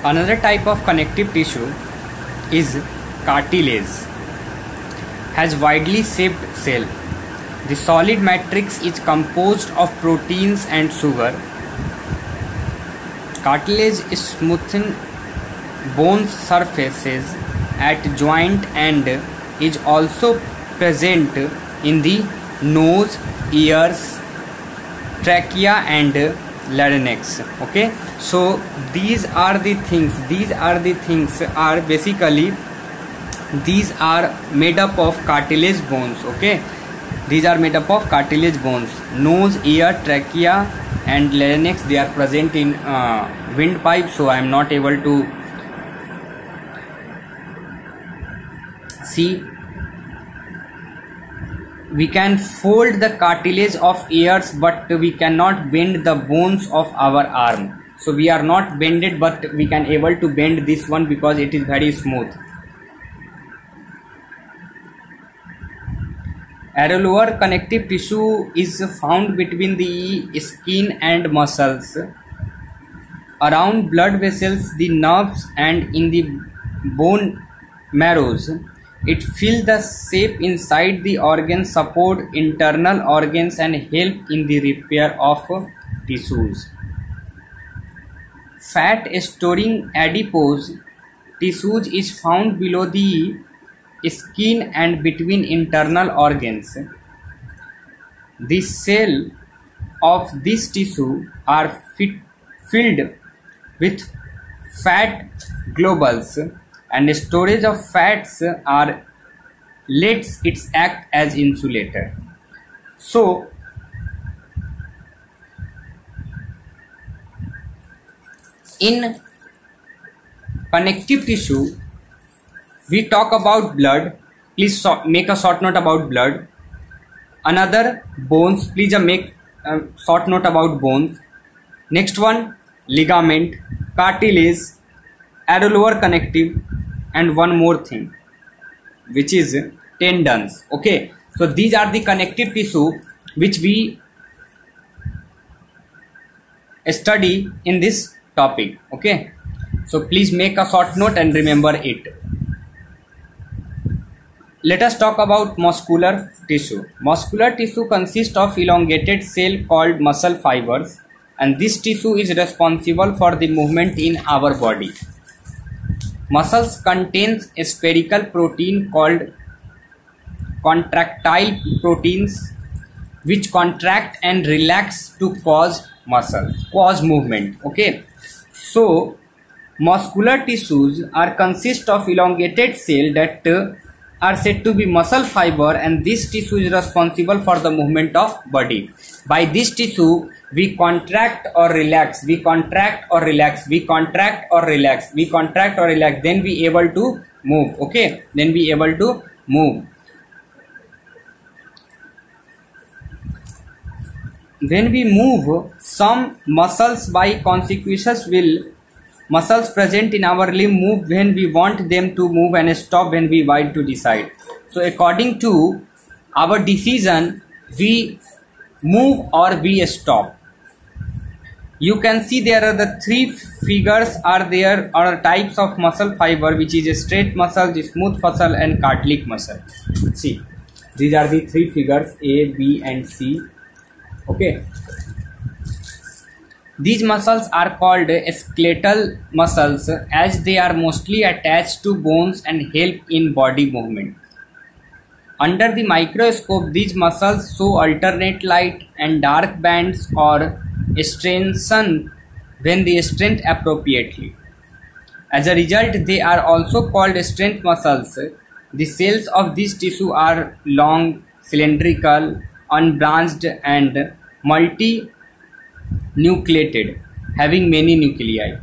Another type of connective tissue is cartilage. Has widely shaped cell. The solid matrix is composed of proteins and sugar. Cartilage smoothens bone surfaces at joint and is also present in the nose, ears, trachea and larynx. Okay, so these are the things are basically these are made up of cartilage bones. Okay, these are made up of cartilage bones. Nose, ear, trachea and larynx, they are present in windpipe, so I am not able to see. We can fold the cartilage of ears, but we cannot bend the bones of our arm. So we are not bended, but we can able to bend this one because it is very smooth. Areolar connective tissue is found between the skin and muscles, around blood vessels, the nerves and in the bone marrows. It fills the shape inside the organs, support internal organs and help in the repair of tissues. Fat storing adipose tissues is found below the skin and between internal organs. The cells of this tissue are filled with fat globules, and storage of fats are lets it act as insulator. So in connective tissue we talk about blood. Please make a short note about blood. Another bones, please make a short note about bones. Next one, ligament, cartilage, areolar connective, and one more thing, which is tendons. Okay, so these are the connective tissue which we study in this topic. Okay, so please make a short note and remember it. Let us talk about muscular tissue. Muscular tissue consists of elongated cell called muscle fibers, and this tissue is responsible for the movement in our body. Muscles contains a spherical protein called contractile proteins, which contract and relax to cause movement. Okay, so muscular tissues are consist of elongated cell that are said to be muscle fiber, and this tissue is responsible for the movement of body. By this tissue we contract or relax, we contract or relax, we contract or relax, we contract or relax, then we able to move. Okay, then we able to move. When we move some muscles, by consequences will muscles present in our limb move when we want them to move and stop when we want to decide. So according to our decision we move or we stop. You can see there are the three figures are there, or types of muscle fiber, which is a straight muscle, the smooth muscle and cartilage muscle. See, these are the three figures A, B and C. Okay, these muscles are called skeletal muscles as they are mostly attached to bones and help in body movement. Under the microscope, these muscles show alternate light and dark bands or strengthen when they strengthen appropriately. As a result, they are also called strength muscles. The cells of this tissue are long, cylindrical, unbranched and multi-nucleated, having many nuclei.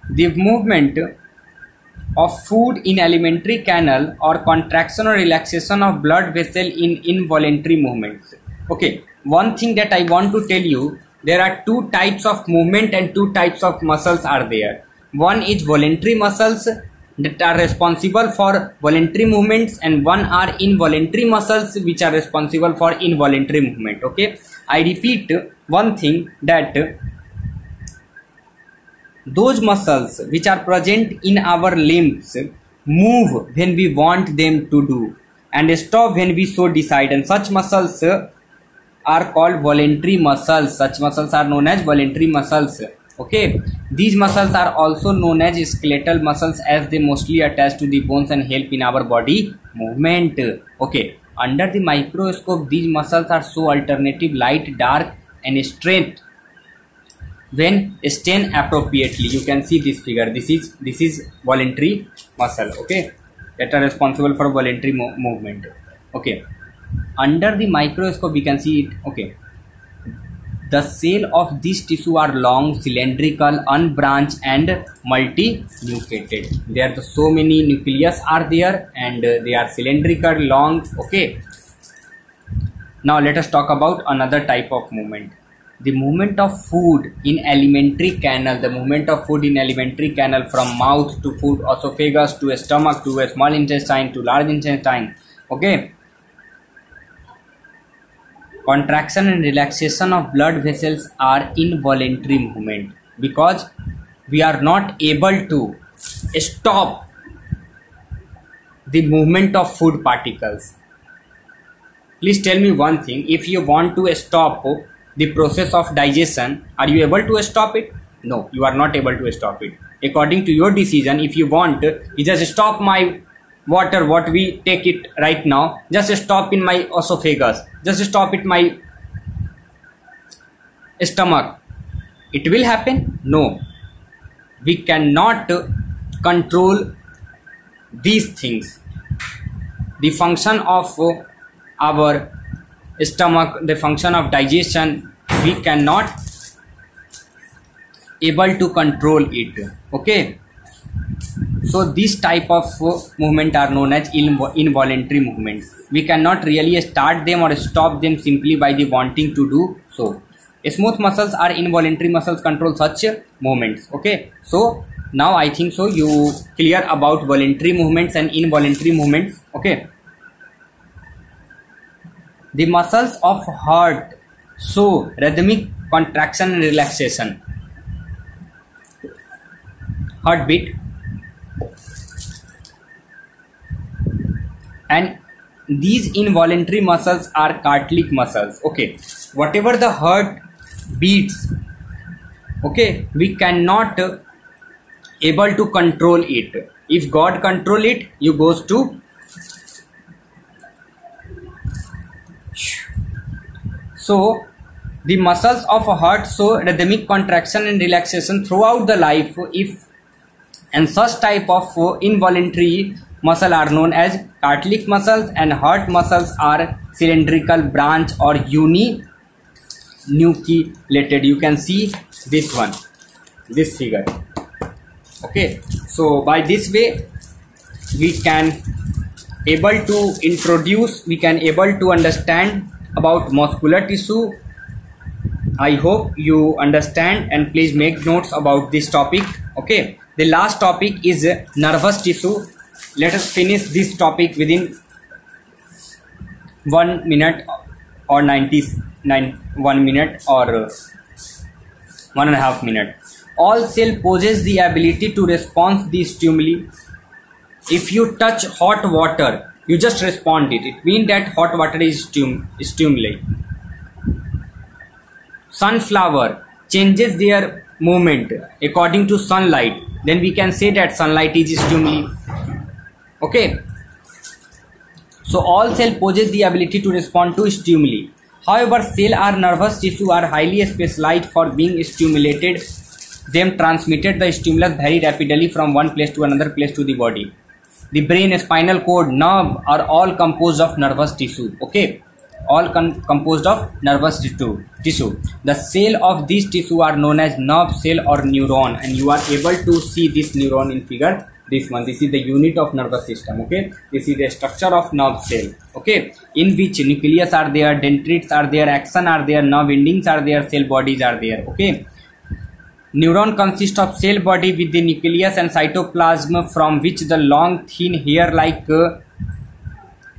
The movement of food in alimentary canal or contraction or relaxation of blood vessel in involuntary movements. Okay, one thing that I want to tell you, there are two types of movement and two types of muscles are there. One is voluntary muscles that are responsible for voluntary movements, and one are involuntary muscles which are responsible for involuntary movement. Okay, I repeat one thing, that those muscles which are present in our limbs move when we want them to do and stop when we so decide, and such muscles are called voluntary muscles. Such muscles are known as voluntary muscles. Okay, these muscles are also known as skeletal muscles as they mostly attach to the bones and help in our body movement. Okay, under the microscope these muscles are so alternative, light, dark and straight when stained appropriately. You can see this figure. This is voluntary muscle, okay, that are responsible for voluntary movement. Okay, under the microscope we can see it. Okay, the cell of this tissue are long, cylindrical, unbranched and multi-nucleated. There are so many nucleus are there and they are cylindrical, long. Okay, now let us talk about another type of movement. The movement of food in alimentary canal. The movement of food in alimentary canal from mouth to food, esophagus to stomach to a small intestine to large intestine. Okay, contraction and relaxation of blood vessels are involuntary movement because we are not able to stop the movement of food particles. Please tell me one thing, if you want to stop the process of digestion, are you able to stop it? No, you are not able to stop it. According to your decision, if you want, you just stop my water, what we take it right now, just stop in my esophagus, just stop it my stomach, it will happen? No, we cannot control these things. The function of our stomach, the function of digestion, we cannot able to control it. Okay, so this type of movement are known as involuntary movements. We cannot really start them or stop them simply by the wanting to do so. Smooth muscles are involuntary muscles control such movements. Okay, so now I think so you clear about voluntary movements and involuntary movements. Okay, the muscles of heart show rhythmic contraction and relaxation. Heartbeat, and these involuntary muscles are cardiac muscles. Okay, whatever the heart beats, okay, we cannot able to control it. If God control it, you goes to. So the muscles of a heart show rhythmic contraction and relaxation throughout the life. If and such type of involuntary muscle are known as cardiac muscles, and heart muscles are cylindrical, branch or uninucleated. You can see this one, this figure. Okay, so by this way we can able to introduce, we can able to understand about muscular tissue. I hope you understand and please make notes about this topic. Okay, the last topic is nervous tissue. Let us finish this topic within 1 minute or 1 minute or 1.5 minutes. All cell possess the ability to respond to the stimuli. If you touch hot water, you just respond it. It means that hot water is stimuli. Sunflower changes their movement according to sunlight. Then we can say that sunlight is stimuli. Okay. So all cell possess the ability to respond to stimuli. However, cell or nervous tissue are highly specialized for being stimulated. Them transmitted the stimulus very rapidly from one place to another place to the body. The brain, spinal cord, nerve are all composed of nervous tissue. Okay, all composed of nervous tissue. The cell of this tissue are known as nerve cell or neuron, and you are able to see this neuron in figure. This one, this is the unit of nervous system. Okay, this is the structure of nerve cell. Okay, in which nucleus are there, dendrites are there, axon are there, nerve endings are there, cell bodies are there. Okay, neuron consists of cell body with the nucleus and cytoplasm, from which the long thin hair like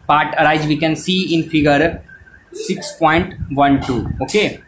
part arise. We can see in figure 6.12. Okay,